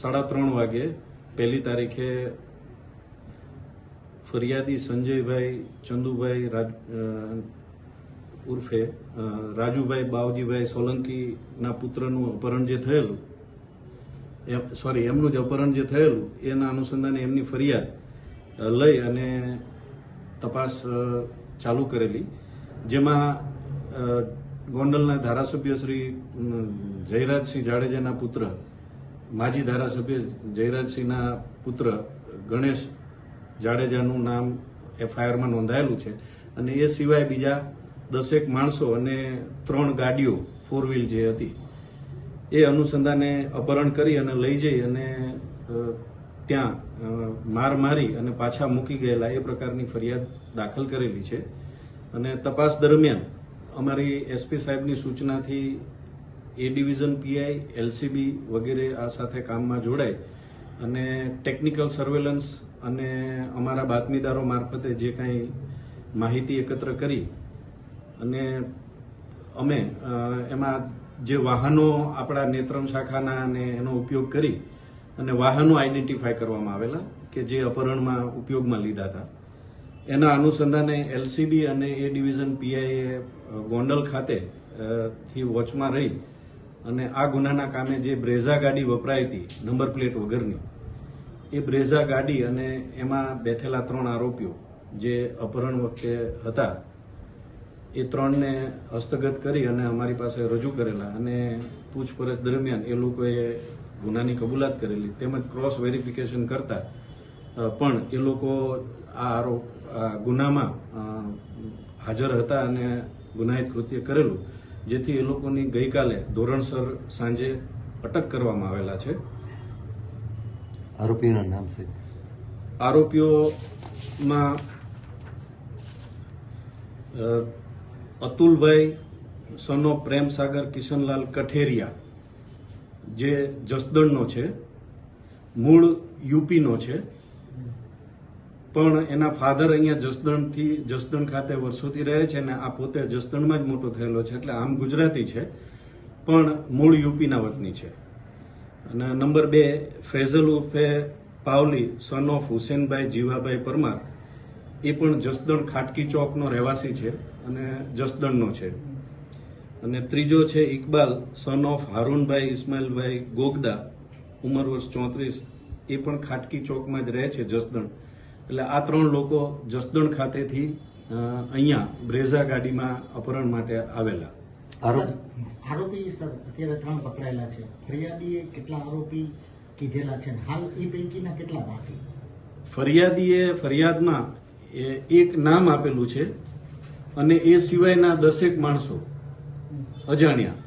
3:30 વાગે પહેલી તારીખે ફરિયાદી સંજયભાઈ ચંદુભાઈ ઉર્ફે રાજુભાઈ બાવજીભાઈ સોલંકીના પુત્રનું અપહરણ જે થયેલું એમનું જ અપહરણ જે થયેલું એના અનુસંધાને એમની ફરિયાદ લઈ અને તપાસ ચાલુ કરેલી, જેમાં ગોંડલના ધારાસભ્ય શ્રી જયરાજસિંહ જાડેજાના પુત્ર, માજી ધારાસભ્ય જયરાજસિંહના પુત્ર ગણેશ જાડેજાનું નામ એફઆઈઆરમાં નોંધાયેલું છે અને એ સિવાય બીજા 10 માણસો અને 3 ગાડીઓ 4 વ્હીલ જે હતી એ અનુસંધાને અપહરણ કરી અને લઈ જઈ અને ત્યાં માર મારી અને પાછા મૂકી ગયેલા એ પ્રકારની ફરિયાદ દાખલ કરેલી છે. અને તપાસ દરમિયાન અમારી એસપી સાહેબની સૂચનાથી એ ડિવિઝન પીઆઈ, એલસીબી વગેરે આ સાથે કામમાં જોડાય અને ટેકનિકલ સર્વેલન્સ અને અમારા બાતમીદારો મારફતે જે કાંઈ માહિતી એકત્ર કરી અને અમે એમાં જે વાહનો આપણા નેત્રમ શાખાના અને એનો ઉપયોગ કરી અને વાહનો આઈડેન્ટિફાય કરવામાં આવેલા કે જે અપહરણમાં ઉપયોગમાં લીધા હતા. એના અનુસંધાને એલસીબી અને એ ડિવિઝન પીઆઈએ ગોંડલ ખાતે થી વોચમાં રહી અને આ ગુનાના કામે જે બ્રેઝા ગાડી વપરાઈ હતી નંબર પ્લેટ વગરની, એ બ્રેઝા ગાડી અને એમાં બેઠેલા 3 આરોપીઓ જે અપહરણ વખતે હતા એ 3ને હસ્તગત કરી અને અમારી પાસે રજૂ કરેલા અને પૂછપરછ દરમિયાન એ લોકોએ ગુનાની કબૂલાત કરેલી, તેમજ ક્રોસ વેરિફિકેશન કરતા પણ એ લોકો આ ગુનામાં હાજર હતા અને ગુનાહિત કૃત્ય કરેલું, જેથી એ લોકોની ગઈકાલે ધોરણસર સાંજે અટક કરવામાં આવેલા છે. આરોપીઓના નામ છે? આરોપીઓમાં અતુલભાઈ સન ઓફ પ્રેમસાગર કિશનલાલ કઠેરિયા, જે જસદણનો છે, મૂળ યુપીનો છે, પણ એના ફાધર અહીંયા જસદણ ખાતે વર્ષોથી રહે છે અને આ પોતે જસદણમાં જ મોટો થયેલો છે, એટલે આમ ગુજરાતી છે પણ મૂળ યુપીના વતની છે. અને નંબર 2 ફૈઝલ ઉર્ફે પાવલી સન ઓફ હુસેનભાઈ જીવાભાઈ પરમાર, એ પણ જસદણ ખાટકી ચોકનો રહેવાસી છે અને જસદણનો છે. અને ત્રીજો છે ઇકબાલ સન ઓફ હારૂનભાઈ ઇસ્માઇલભાઈ ગોગદા, ઉંમર વર્ષ 34, એ પણ ખાટકી ચોકમાં જ રહે છે જસદણ. એટલે આ 3 લોકો જસદણ ખાતેથી અહીંયા બ્રેઝા ગાડીમાં અપહરણ માટે આવેલા. આરોપી સર અત્યારે 3 પકડાયેલા છે. ફરિયાદીએ કેટલા આરોપી કીધેલા છે? હાલ એ પૈકીના કેટલા બાકી? ફરિયાદીએ ફરિયાદમાં એક નામ આપેલું છે અને એ સિવાયના 10 માણસો અજાણ્યા,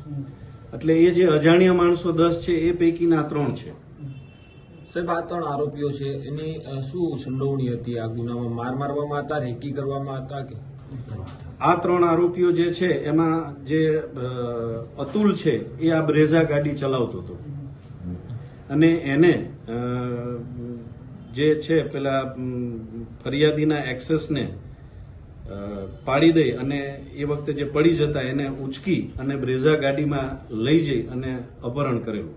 એટલે એ જે અજાણ્યા માણસો 10 છે એ પૈકીના 3 છે. સાહેબ, આ 3 આરોપીઓ છે એની શું સંડોવણી હતી આ ગુનામાં? મારવામાં હતા, રેકી કરવામાં હતા કે? આ 3 આરોપીઓ જે છે એમાં જે અતુલ છે એ આ બ્રેઝા ગાડી ચલાવતો હતો અને એને જે છે પેલા ફરિયાદીના એક્સેસને પાડી દઈ અને એ વખતે જે પડી જતા એને ઉચકી અને બ્રેઝા ગાડીમાં લઈ જઈ અને અપહરણ કરેલું.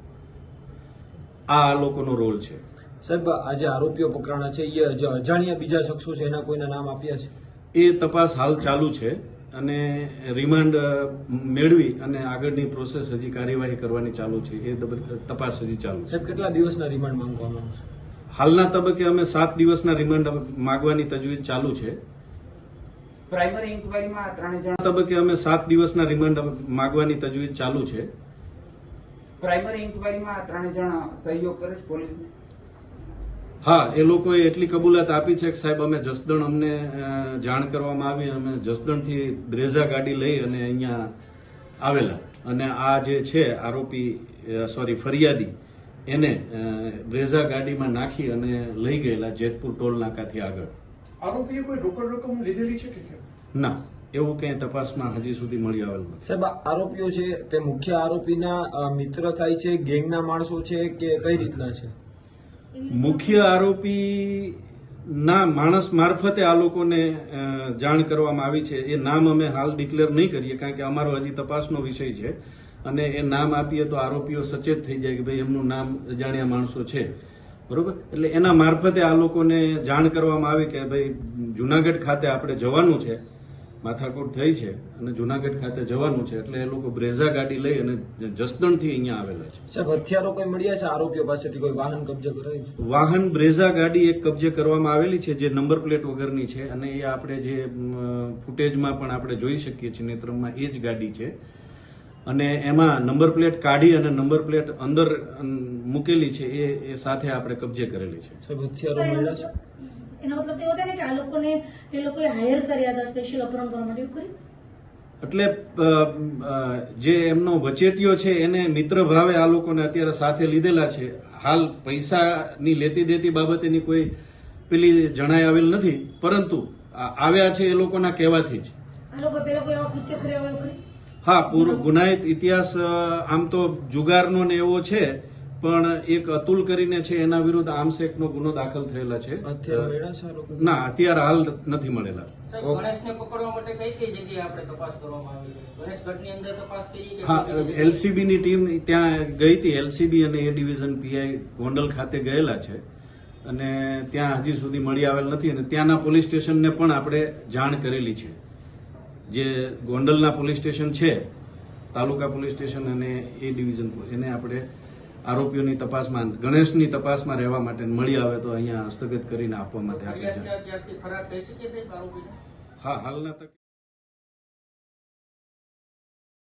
આ લોકોનો રોલ છે. સાહેબ, આ જે આરોપીઓ પકડાણા છે એ જે અજાણ્યા બીજા શખ્સો છે એના કોઈના નામ આપ્યા છે? એ તપાસ હાલ ચાલુ છે અને રિમાન્ડ મેળવી અને આગળની પ્રોસેસ હજી કાર્યવાહી કરવાની ચાલુ છે. એ તપાસ હજી ચાલુ છે. સાહેબ, કેટલા દિવસના રિમાન્ડ માંગવામાં આવશે? હાલના તબક્કે અમે 7 દિવસના રિમાન્ડ માંગવાની તજવીજ ચાલુ છે. પ્રાઇમરી ઇન્કવાયરીમાં 3 જણ તબક્કે અમે 7 દિવસના રિમાન્ડ માંગવાની તજવીજ ચાલુ છે. પ્રાઇમરી ઇન્કવાયરીમાં 3 જણ સહયોગ કરે છે પોલીસને? હા, એ લોકોએ એટલી કબૂલાત આપી છે કે સાહેબ અમે જસદણ, અમને જાણ કરવામાં આવી, અમે જસદણથી બ્રેઝા ગાડી લઈ અને અહીંયા આવેલા અને આ જે છે આરોપી ફરિયાદી એને બ્રેઝા ગાડીમાં નાખી અને લઈ ગયેલા જેતપુર ટોલ નાકાથી આગળ. આરોપીએ કોઈ રોકડ રકમ લીધેલી છે કે ના, એવું કંઈ તપાસમાં હજી સુધી મળી આવેલ નથી. સાહેબ, આરોપીઓ છે તે મુખ્ય આરોપીના મિત્ર થાય છે, ગેંગના માણસો છે કે કઈ રીતના છે? મુખ્ય આરોપી ના માણસ મારફતે આ લોકોને જાણ કરવામાં આવી છે. એ નામ અમે હાલ ડિક્લેર નહીં કરીએ કારણ કે અમારો હજી તપાસનો વિષય છે અને એ નામ આપીએ તો આરોપીઓ સચેત થઈ જાય કે ભાઈ એમનું નામ અજાણ્યા માણસો છે, બરોબર. એટલે એના મારફતે આ લોકોને જાણ કરવામાં આવી કે ભાઈ જુનાગઢ ખાતે આપણે જવાનું છે, માથાકૂટ થઈ છે અને જુનાગઢ ખાતે જવાનું છે. એટલે એ લોકો બ્રેઝા ગાડી લઈ અને જસદણથી અહીંયા આવેલા છે. સાહેબ હથિયારો કોઈ મળ્યા છે આરોપીઓ પાસેથી? કોઈ વાહન કબજે કરાયું છે? વાહન બ્રેઝા ગાડી એક કબજે કરવામાં આવેલી છે જે નંબર પ્લેટ વગરની છે અને એ આપણે જે ફૂટેજમાં પણ આપણે જોઈ શકીએ છીએ નેત્રમમાં એ જ ગાડી છે અને એમાં નંબર પ્લેટ કાઢી અને નંબર પ્લેટ અંદર મૂકેલી છે એ સાથે આપણે કબજે કરેલી છે. સાહેબ હથિયારો મળ્યા છે? એનો મતલબ એવો થાય ને કે આ લોકોને એ લોકોએ હાયર કર્યા હતા સ્પેશિયલ અપહરણ કરવા માટે, એવું કર્યું? એટલે જે એમનો વચેટિયો છે એને મિત્ર ભાવે આ લોકોને અત્યારે સાથે લીધેલા છે. હાલ પૈસાની લેતી દેતી બાબતેની કોઈ પેલી જણાઈ આવેલ નથી, પરંતુ આવ્યા છે એ લોકોના કહેવાથી જ. આ લોકો પેલા કોઈ આવા કૃત્ય કર્યા હોય એવું ખરી? હા, પૂરો ગુનાહિત ઇતિહાસ આમ તો જુગારનો ને એવો છે, પણ એક અતુલ કરીને છે એના વિરુદ્ધ આર્મ્સ એક્ટનો ગુનો દાખલ થયેલા છે. હથિયાર મળ્યા છે આ લોકો? ના, અત્યારે હાલ નથી મળેલા. ગણેશને પકડવા માટે કઈ કઈ જગ્યાએ આપણે તપાસ કરવામાં આવી છે? ગણેશગઢની અંદર તપાસ કરી કે હા, એલસીબી ની ટીમ ત્યાં ગઈ હતી. એલસીબી અને એ ડિવિઝન પીઆઈ ગોંડલ ખાતે ગયેલા છે અને ત્યાં હજી સુધી મળી આવેલ નથી અને ત્યાંના પોલીસ સ્ટેશનને પણ આપણે જાણ કરેલી છે. જે ગોંડલના પોલીસ સ્ટેશન છે, તાલુકા પોલીસ સ્ટેશન અને એ ડિવિઝન, એને આપણે આરોપીઓની તપાસમાં, ગણેશની તપાસમાં રહેવા માટે મળી આવે તો અહીંયા હસ્તગત કરીને આપવા માટે આપણે ત્યારથી ફરાર કહી શકીએ સાહેબ આરોપીને? હા, હાલના તક